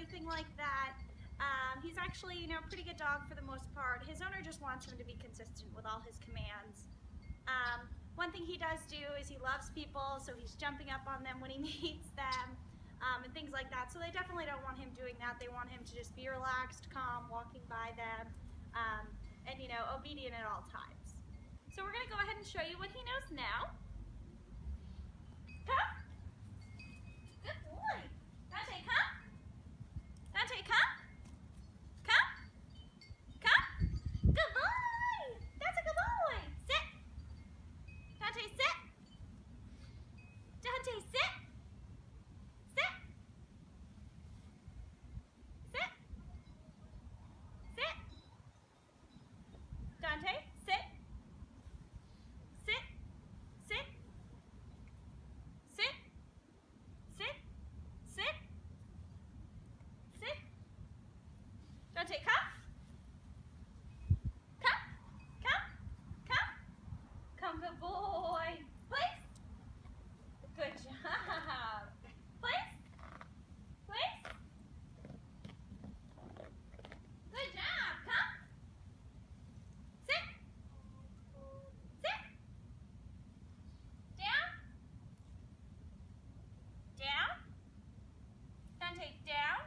everything like that. He's actually, a pretty good dog for the most part. His owner just wants him to be consistent with all his commands. One thing he does do is he loves people, so he's jumping up on them when he meets them, and things like that. So they definitely don't want him doing that. They want him to just be relaxed, calm, walking by them, and obedient at all times. So we're gonna go ahead and show you what he knows now. Come. Good boy. Dante, come. Dante, come. Come. Come. Good boy. That's a good boy. Sit. Dante, sit. Dante, sit. Sit. Sit. Sit. Dante, sit. Sit. Sit. Sit. Sit. Sit. Sit. Dante, come. Come. Come. Come. Come, good boy. Place. Good job. Place. Place. Good job. Come. Sit. Sit. Down. Down. Dante, down.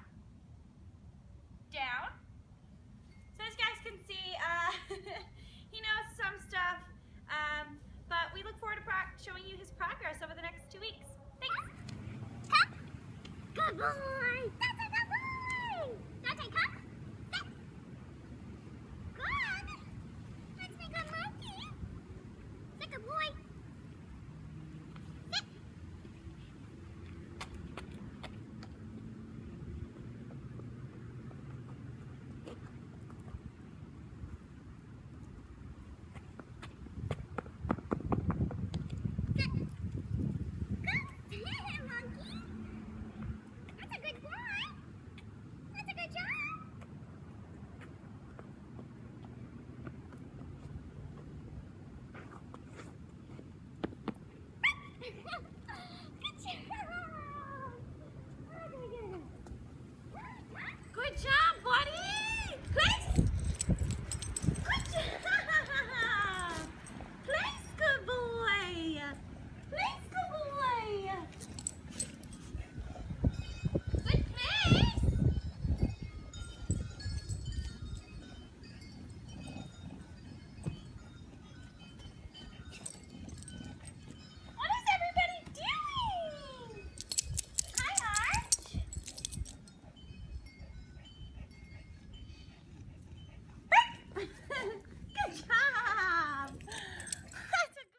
Down. So as you guys can see, he knows some stuff, but we look forward to showing you his progress over the next 2 weeks. Thanks. Good boy.